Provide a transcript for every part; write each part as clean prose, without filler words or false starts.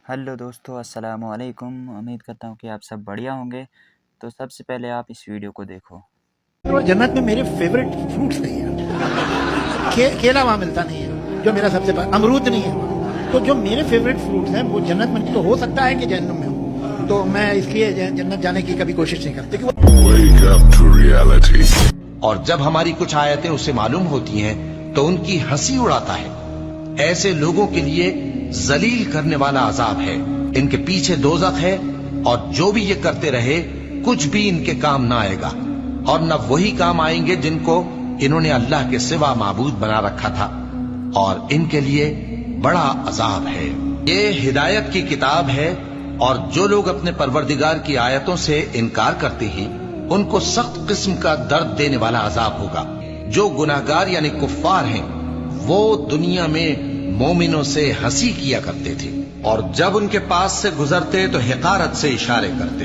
Hello दोस्तों, अस्सलाम वालेकुम। उम्मीद करता हूँ कि आप सब बढ़िया होंगे। तो सबसे पहले आप इस वीडियो को देखो। और जन्नत में मेरे फेवरेट फ्रूट्स नहीं है। केला वहाँ मिलता नहीं है जो मेरा सबसे अमरूद नहीं है वहाँ। तो जो मेरे फेवरेट फ्रूट्स हैं वो जन्नत में तो हो सकता है कि जहन्नुम में हो, तो मैं इसलिए जन्नत जाने की कभी कोशिश नहीं करती। Wake up to reality. और जब हमारी कुछ आयतें उसे मालूम होती हैं तो उनकी हंसी उड़ाता है। ऐसे लोगों के लिए जलील करने वाला अजाब है। इनके पीछे दोज़ख है और जो भी ये करते रहे कुछ भी इनके काम ना आएगा, और न वही काम आएंगे जिनको इन्होंने अल्लाह के सिवा माबूद बना रखा था, और इनके लिए बड़ा अजाब है। ये हिदायत की किताब है, और जो लोग अपने परवरदिगार की आयतों से इनकार करते हैं उनको सख्त किस्म का दर्द देने वाला अजाब होगा। जो गुनाहगार यानी कुफ्फार हैं वो दुनिया में मोमिनों से हंसी किया करते थे, और जब उनके पास से गुजरते तो हिकारत से इशारे करते,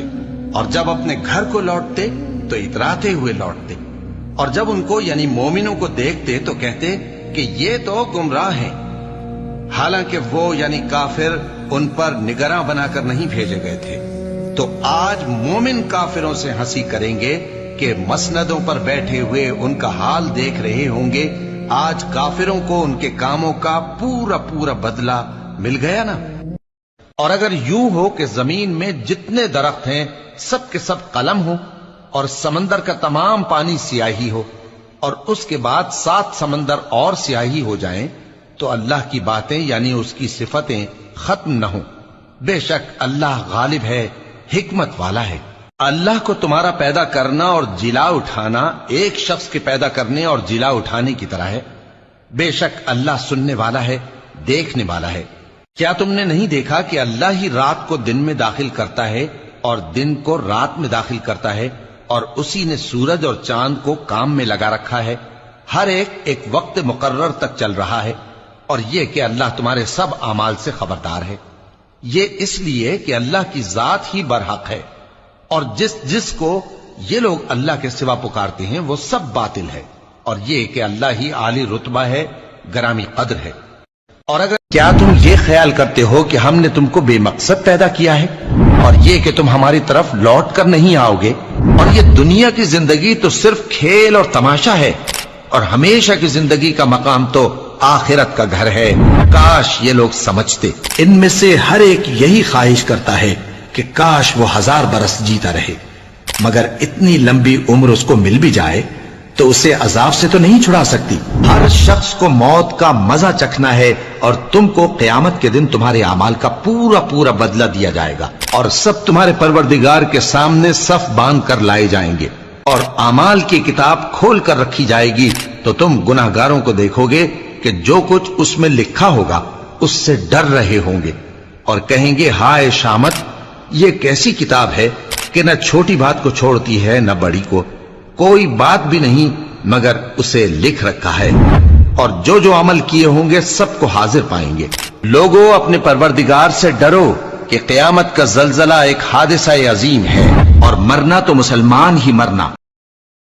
और जब अपने घर को लौटते तो इतराते हुए लौटते, और जब उनको यानी मोमिनों को देखते तो कहते कि ये तो गुमराह हैं। हालांकि वो यानी काफिर उन पर निगरां बनाकर नहीं भेजे गए थे। तो आज मोमिन काफिरों से हंसी करेंगे कि मसनदों पर बैठे हुए उनका हाल देख रहे होंगे। आज काफिरों को उनके कामों का पूरा पूरा बदला मिल गया ना। और अगर यूं हो कि जमीन में जितने दरख्त हैं सब के सब कलम हो, और समंदर का तमाम पानी स्याही हो, और उसके बाद 7 समंदर और स्याही हो जाएं, तो अल्लाह की बातें यानी उसकी सिफतें खत्म न हो। बेशक अल्लाह गालिब है, हिकमत वाला है। अल्लाह को तुम्हारा पैदा करना और जिला उठाना एक शख्स के पैदा करने और जिला उठाने की तरह है। बेशक अल्लाह सुनने वाला है, देखने वाला है। क्या तुमने नहीं देखा कि अल्लाह ही रात को दिन में दाखिल करता है और दिन को रात में दाखिल करता है, और उसी ने सूरज और चांद को काम में लगा रखा है। हर एक वक्त मुकर्रर तक चल रहा है, और यह कि अल्लाह तुम्हारे सब अमाल से खबरदार है। ये इसलिए कि अल्लाह की जात ही बरहक है, और जिसको ये लोग अल्लाह के सिवा पुकारते हैं वो सब बातिल है, और ये कि अल्लाह ही आली रुतबा है, गरामी कद्र है। और अगर क्या तुम ये ख्याल करते हो कि हमने तुमको बेमकसद पैदा किया है, और ये कि तुम हमारी तरफ लौट कर नहीं आओगे, और ये दुनिया की जिंदगी तो सिर्फ खेल और तमाशा है, और हमेशा की जिंदगी का मकाम तो आखिरत का घर है। काश ये लोग समझते। इनमें से हर एक यही ख्वाहिश करता है कि काश वो 1000 बरस जीता रहे, मगर इतनी लंबी उम्र उसको मिल भी जाए तो उसे अजाब से तो नहीं छुड़ा सकती। हर शख्स को मौत का मजा चखना है, और तुमको क़यामत के दिन तुम्हारे अमाल का पूरा पूरा बदला दिया जाएगा, और सब तुम्हारे परवरदिगार के सामने सफ बांध कर लाए जाएंगे, और अमाल की किताब खोल कर रखी जाएगी। तो तुम गुनाहगारों को देखोगे कि जो कुछ उसमें लिखा होगा उससे डर रहे होंगे, और कहेंगे हाय शामत, ये कैसी किताब है कि न छोटी बात को छोड़ती है न बड़ी को, कोई बात भी नहीं मगर उसे लिख रखा है, और जो जो अमल किए होंगे सबको हाजिर पाएंगे। लोगों, अपने परवरदिगार से डरो कि क़यामत का जल्जला एक हादिसा अजीम है, और मरना तो मुसलमान ही मरना।